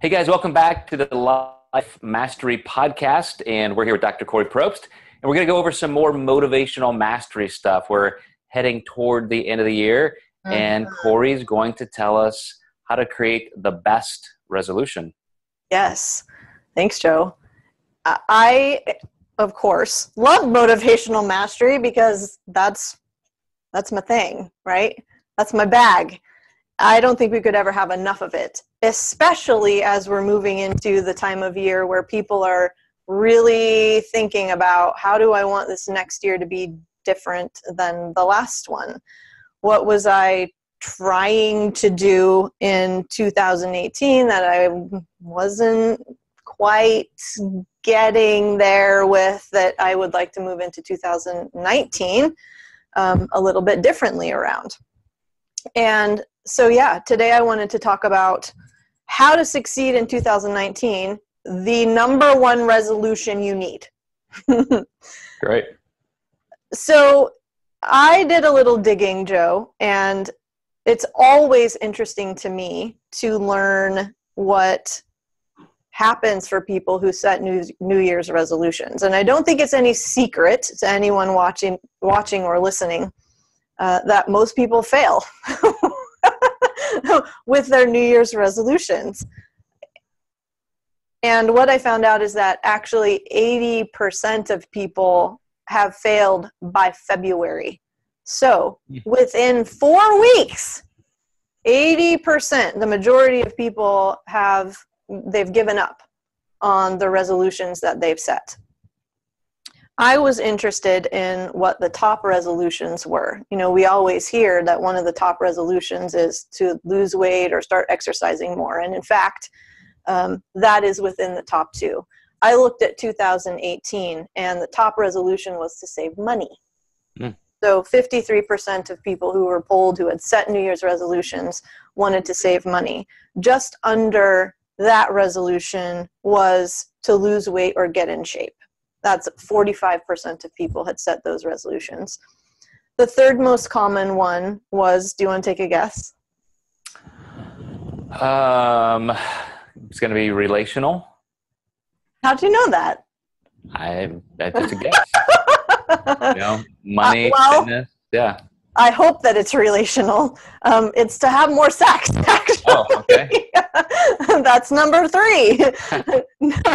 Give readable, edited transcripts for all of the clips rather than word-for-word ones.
Hey guys, welcome back to the Life Mastery Podcast, and we're here with Dr. Kori Propst, and we're going to go over some more motivational mastery stuff. We're heading toward the end of the year, and Kori's going to tell us how to create the best resolution. Yes. Thanks, Joe. I, of course, love motivational mastery because that's my thing, right? That's my bag. I don't think we could ever have enough of it, especially as we're moving into the time of year where people are really thinking about how do I want this next year to be different than the last one? What was I trying to do in 2018 that I wasn't quite getting there with that I would like to move into 2019 a little bit differently around? And so, yeah, today I wanted to talk about how to succeed in 2019, the number one resolution you need. Great. So I did a little digging, Joe, and it's always interesting to me to learn what happens for people who set New Year's resolutions. And I don't think it's any secret to anyone watching or listening that most people fail with their New Year's resolutions. And what I found out is that actually 80% of people have failed by February. So within 4 weeks, 80%, the majority of people they've given up on the resolutions that they've set. I was interested in what the top resolutions were. You know, we always hear that one of the top resolutions is to lose weight or start exercising more. And in fact, that is within the top two. I looked at 2018 and the top resolution was to save money. So 53% of people who were polled who had set New Year's resolutions wanted to save money. Just under that resolution was to lose weight or get in shape. That's 45% of people had set those resolutions. The third most common one was, do you want to take a guess? It's going to be relational. How'd you know that? That's just a guess. Money, fitness, yeah. I hope that it's relational. It's to have more sex, actually. Oh, okay. That's number 3.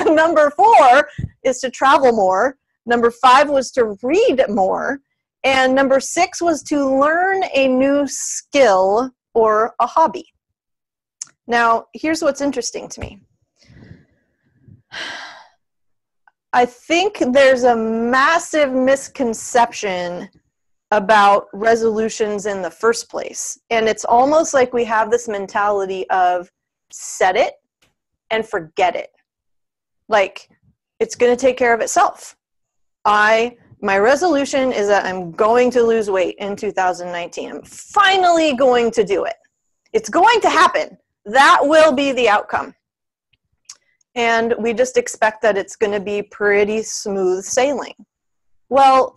Number 4 is to travel more. Number 5 was to read more. And number 6 was to learn a new skill or a hobby. Now, here's what's interesting to me. I think there's a massive misconception about resolutions in the first place. And it's almost like we have this mentality of set it and forget it. Like, it's going to take care of itself. My resolution is that I'm going to lose weight in 2019. I'm finally going to do it. It's going to happen. That will be the outcome. And we just expect that it's going to be pretty smooth sailing. Well,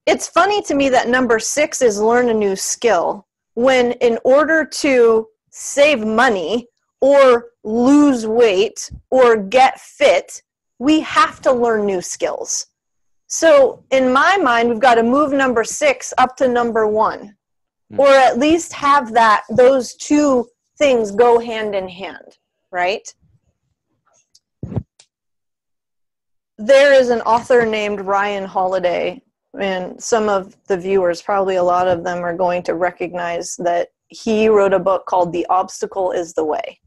it's funny to me that number 6 is learn a new skill, when in order to save money or lose weight or get fit, we have to learn new skills. So in my mind, we've got to move number 6 up to number 1, or at least have those two things go hand in hand, right? There is an author named Ryan Holiday, and some of the viewers, probably a lot of them, are going to recognize that he wrote a book called The Obstacle is the Way.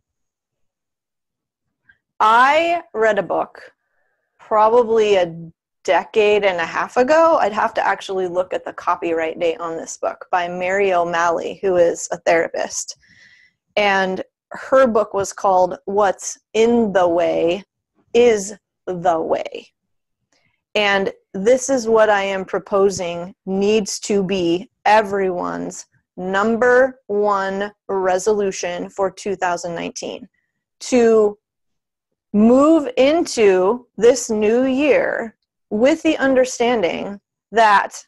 I read a book probably a decade and a half ago. I'd have to actually look at the copyright date on this book, by Mary O'Malley, who is a therapist. And her book was called What's in the Way is the Way. And this is what I am proposing needs to be everyone's number 1 resolution for 2019. To move into this new year with the understanding that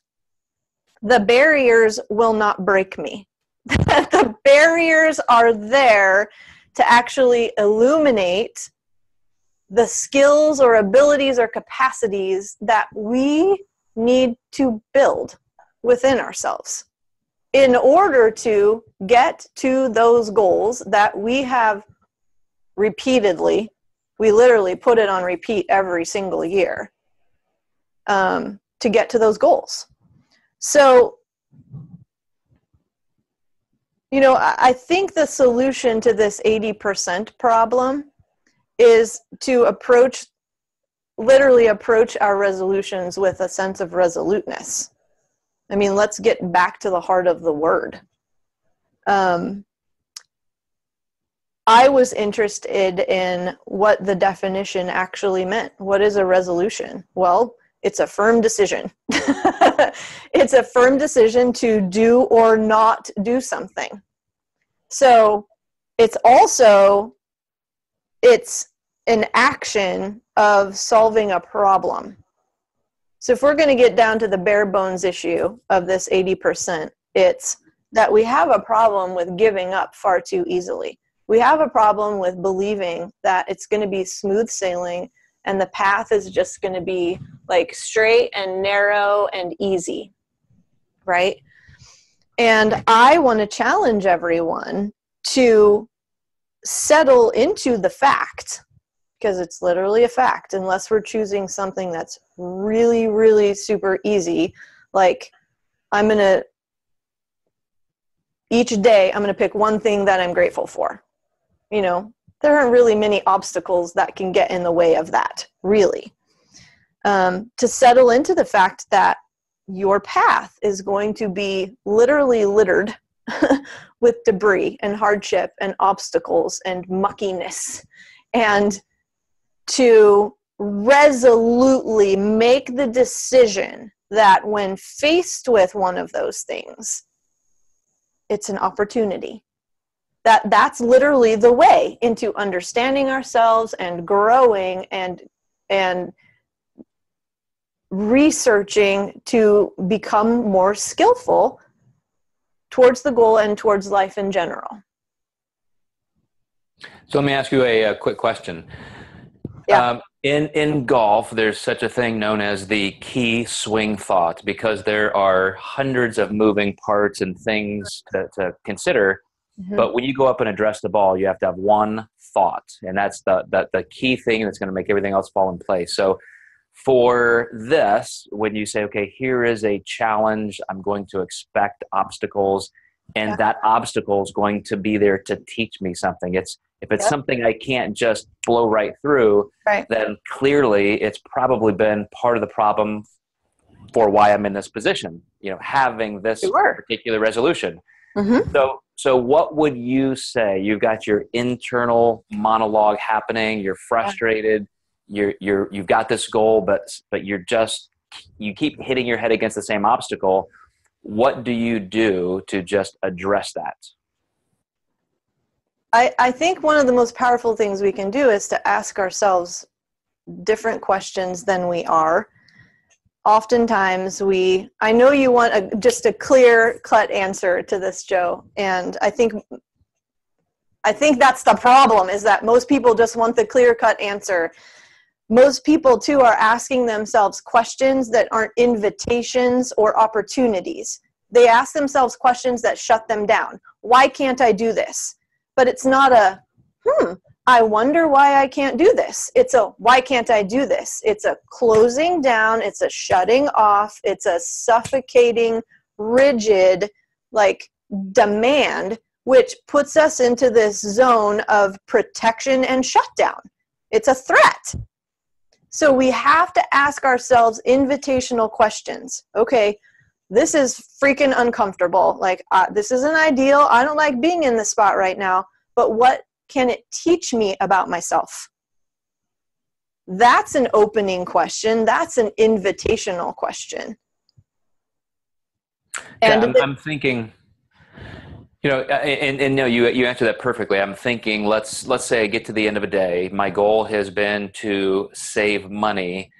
the barriers will not break me. The barriers are there to actually illuminate the skills or abilities or capacities that we need to build within ourselves in order to get to those goals that we have repeatedly, we literally put it on repeat every single year, to get to those goals. So, you know, I think the solution to this 80% problem is to literally approach our resolutions with a sense of resoluteness. I mean, let's get back to the heart of the word. I was interested in what the definition actually meant. What is a resolution? Well, it's a firm decision. It's a firm decision to do or not do something. So it's an action of solving a problem. So if we're going to get down to the bare bones issue of this 80%, it's that we have a problem with giving up far too easily. We have a problem with believing that it's going to be smooth sailing and the path is just going to be like straight and narrow and easy, right? And I want to challenge everyone to settle into the fact, because it's literally a fact, unless we're choosing something that's really, really super easy. Like each day I'm going to pick one thing that I'm grateful for. You know, there aren't really many obstacles that can get in the way of that, really. To settle into the fact that your path is going to be literally littered with debris and hardship and obstacles and muckiness, and to resolutely make the decision that when faced with one of those things, it's an opportunity. That's literally the way into understanding ourselves and growing and researching to become more skillful towards the goal and towards life in general. So let me ask you a quick question. Yeah. In golf, there's such a thing known as the key swing thought, because there are hundreds of moving parts and things to consider. Mm-hmm. But when you go up and address the ball, you have to have one thought, and that's the key thing that's going to make everything else fall in place. So for this, when you say, okay, here is a challenge, I'm going to expect obstacles, and that obstacle is going to be there to teach me something. If it's something I can't just blow right through, then clearly it's probably been part of the problem for why I'm in this position, you know, having this particular resolution. Mm-hmm. So what would you say? You've got your internal monologue happening, you're frustrated, you've got this goal, but you keep hitting your head against the same obstacle. What do you do to just address that? I think one of the most powerful things we can do is to ask ourselves different questions than we are. Oftentimes I know you want just a clear-cut answer to this, Joe, and I think that's the problem, is that most people just want the clear-cut answer. Most people, too, are asking themselves questions that aren't invitations or opportunities. They ask themselves questions that shut them down. Why can't I do this? But it's not I wonder why I can't do this. It's a, why can't I do this? It's a closing down. It's a shutting off. It's a suffocating, rigid, like, demand, which puts us into this zone of protection and shutdown. It's a threat. So we have to ask ourselves invitational questions. Okay, this is freaking uncomfortable. Like, this isn't ideal. I don't like being in this spot right now, but what can it teach me about myself? That's an opening question. That's an invitational question. And I'm thinking, you know, and no, you answered that perfectly. I'm thinking, let's say I get to the end of a day. My goal has been to save money.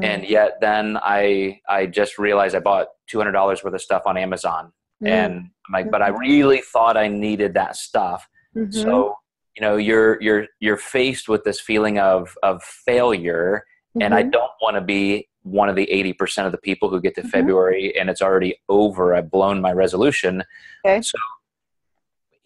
And yet then I just realized I bought $200 worth of stuff on Amazon. And I'm like, but I really thought I needed that stuff. So you're faced with this feeling of failure, and I don't want to be one of the 80% of the people who get to February and it's already over. I've blown my resolution. Okay. So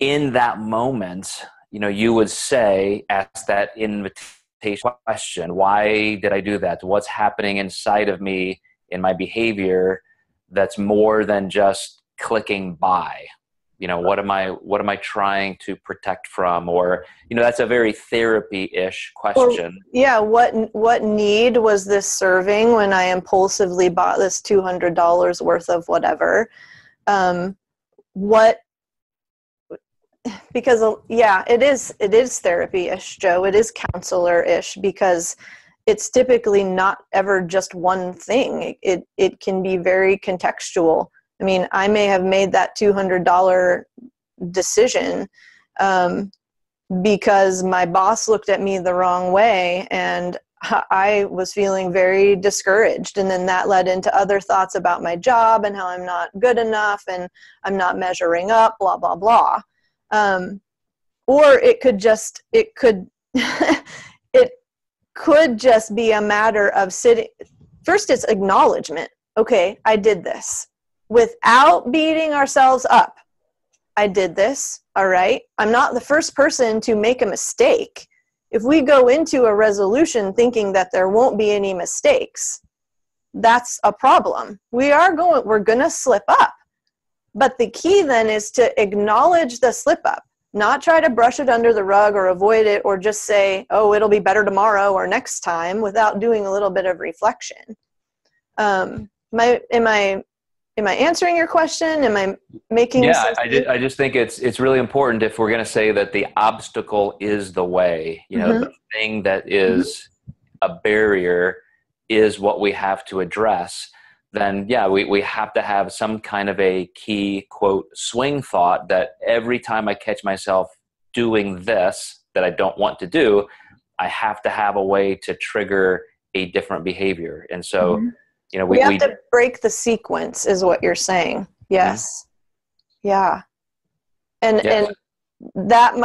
in that moment, you would ask that invitation question: why did I do that? What's happening inside of me in my behavior that's more than just clicking buy? What am I trying to protect from? Or, that's a very therapy-ish question. What need was this serving when I impulsively bought this $200 worth of whatever? Because it is therapy-ish, Joe. It is counselor-ish, because it's typically not ever just one thing. It can be very contextual. I mean, I may have made that $200 decision because my boss looked at me the wrong way and I was feeling very discouraged. And then that led into other thoughts about my job and how I'm not good enough and I'm not measuring up, blah, blah, blah. Or it could just be a matter of sitting. First, it's acknowledgement. Okay, I did this. Without beating ourselves up. I did this, all right? I'm not the first person to make a mistake. If we go into a resolution thinking that there won't be any mistakes, that's a problem. We're going to slip up. But the key then is to acknowledge the slip up, not try to brush it under the rug or avoid it or just say, oh, it'll be better tomorrow or next time, without doing a little bit of reflection. Am I answering your question? Am I making sense? I just think it's really important, if we're going to say that the obstacle is the way, the thing that is a barrier is what we have to address, then we have to have some kind of a key, quote, swing thought that every time I catch myself doing this that I don't want to do, I have to have a way to trigger a different behavior. And so we have to break the sequence, is what you're saying. Yes. Yeah. And that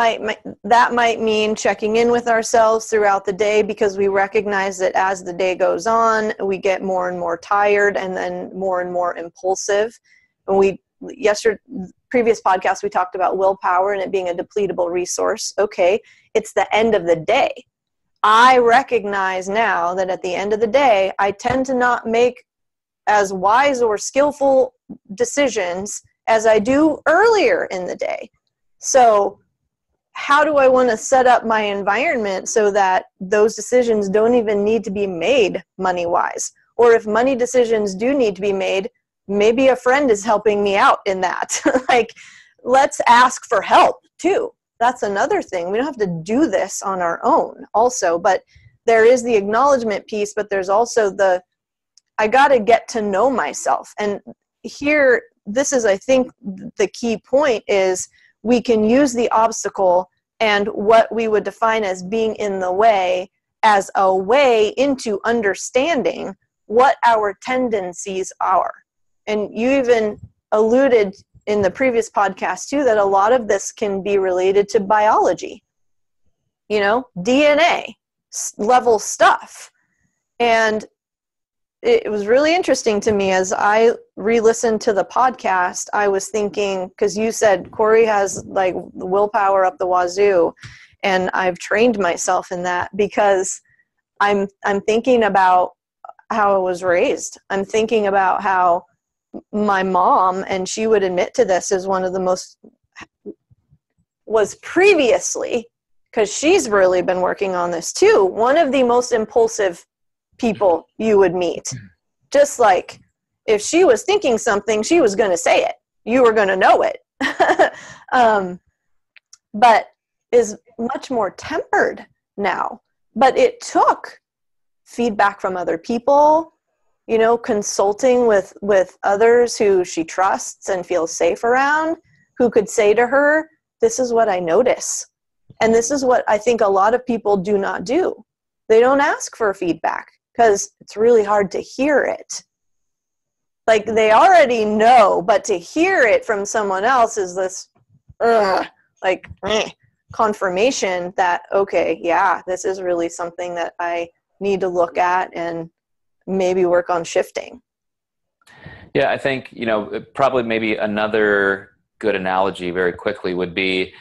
might mean checking in with ourselves throughout the day, because we recognize that as the day goes on, we get more and more tired and then more and more impulsive. And previous podcast, we talked about willpower and it being a depletable resource. Okay. It's the end of the day. I recognize now that at the end of the day, I tend to not make as wise or skillful decisions as I do earlier in the day. So how do I want to set up my environment so that those decisions don't even need to be made money-wise? Or if money decisions do need to be made, maybe a friend is helping me out in that. Let's ask for help too. That's another thing. We don't have to do this on our own also, but there is the acknowledgement piece, but there's also I got to get to know myself. And here, this is, I think, the key point is we can use the obstacle and what we would define as being in the way as a way into understanding what our tendencies are. And you even alluded in the previous podcast too, that a lot of this can be related to biology, DNA level stuff. And it was really interesting to me as I re-listened to the podcast. I was thinking, because you said Kori has like willpower up the wazoo, and I've trained myself in that because I'm thinking about how I was raised. I'm thinking about how my mom, and she would admit to this, is was previously, because she's really been working on this too, one of the most impulsive people you would meet. Just like if she was thinking something, she was going to say it. You were going to know it. But is much more tempered now. But it took feedback from other people, consulting with others who she trusts and feels safe around, who could say to her, this is what I notice. And this is what I think a lot of people do not do. They don't ask for feedback because it's really hard to hear it. Like they already know, but to hear it from someone else is this, confirmation that, okay, yeah, this is really something that I need to look at and maybe work on shifting. Yeah, I think, probably maybe another good analogy very quickly would be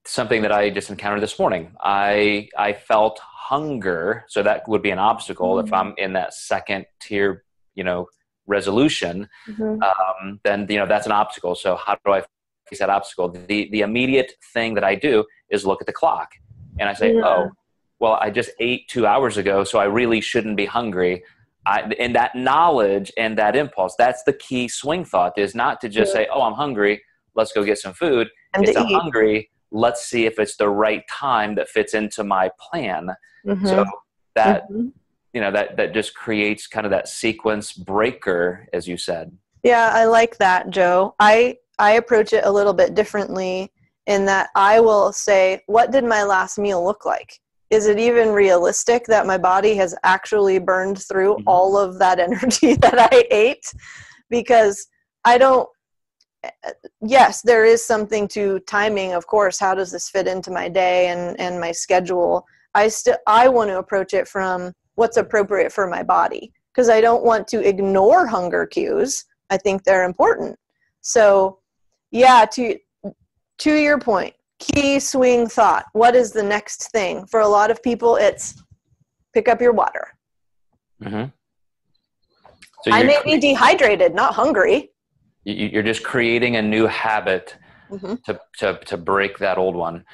something that I just encountered this morning. I felt hunger, so that would be an obstacle. If I'm in that second tier, resolution, then that's an obstacle. So how do I face that obstacle? The immediate thing that I do is look at the clock, and I say, oh, well, I just ate 2 hours ago, so I really shouldn't be hungry. And that knowledge and that impulse, that's the key swing thought, is not to just say, oh, I'm hungry, let's go get some food. It's I'm hungry, let's see if it's the right time that fits into my plan. So that, that just creates kind of that sequence breaker, as you said. Yeah, I like that, Joe. I approach it a little bit differently in that I will say, what did my last meal look like? Is it even realistic that my body has actually burned through all of that energy that I ate? Because yes, there is something to timing, of course. How does this fit into my day and my schedule? I want to approach it from what's appropriate for my body, because I don't want to ignore hunger cues. I think they're important. So yeah, to your point, key swing thought. What is the next thing? For a lot of people, it's pick up your water. So I may be dehydrated, not hungry. You're just creating a new habit to break that old one.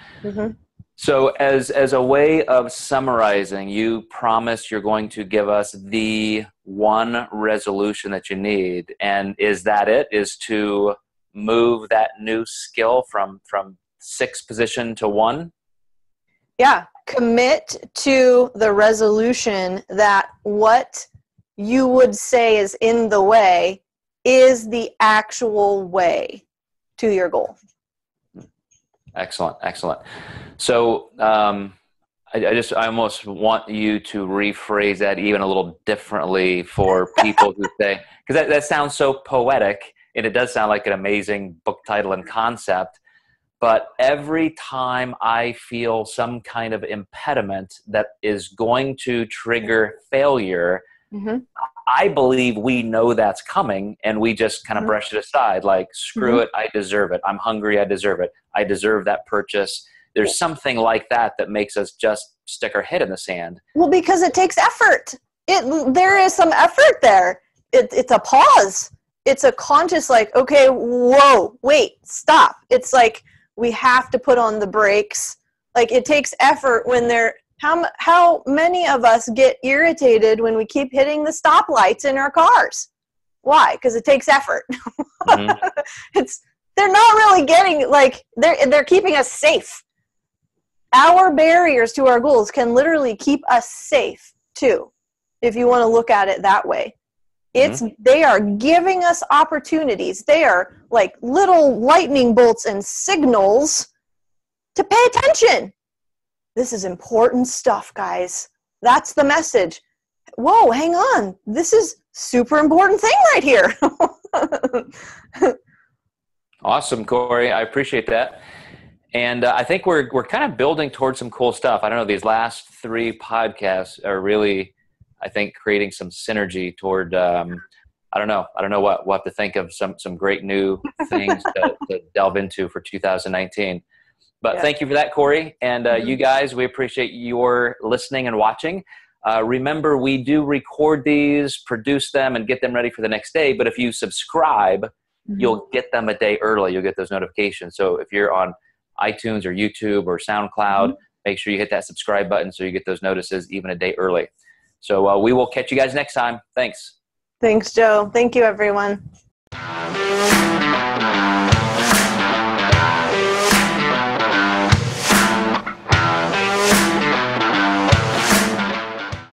So as a way of summarizing, you promise you're going to give us the one resolution that you need. And is that it? Is to move that new skill from 6th position to 1? Yeah. Commit to the resolution that what you would say is in the way is the actual way to your goal. Excellent. So I almost want you to rephrase that even a little differently for people who say, because that sounds so poetic, and it does sound like an amazing book title and concept. But every time I feel some kind of impediment that is going to trigger failure, I believe we know that's coming, and we just kind of brush it aside, like, screw it, I deserve it. I'm hungry, I deserve it. I deserve that purchase. There's something like that makes us just stick our head in the sand. Well, because it takes effort. There is some effort there. It's a pause. It's a conscious, like, okay, whoa, wait, stop. It's like we have to put on the brakes. Like, it takes effort when how many of us get irritated when we keep hitting the stoplights in our cars? Why? Because it takes effort. They're not really getting, like, they're keeping us safe. Our barriers to our goals can literally keep us safe too, if you want to look at it that way. They are giving us opportunities. They are like little lightning bolts and signals to pay attention. This is important stuff, guys. That's the message. Whoa, hang on. This is super important thing right here. Awesome, Kori. I appreciate that. And I think we're kind of building towards some cool stuff. I don't know, these last 3 podcasts are really, I think, creating some synergy toward, I don't know what. We'll have to think of some great new things to delve into for 2019. But thank you for that, Kori. And you guys, we appreciate your listening and watching. Remember, we do record these, produce them, and get them ready for the next day. But if you subscribe, you'll get them a day early. You'll get those notifications. So if you're on iTunes or YouTube or SoundCloud, make sure you hit that subscribe button so you get those notices even a day early. So we will catch you guys next time. Thanks. Thanks, Joe. Thank you, everyone.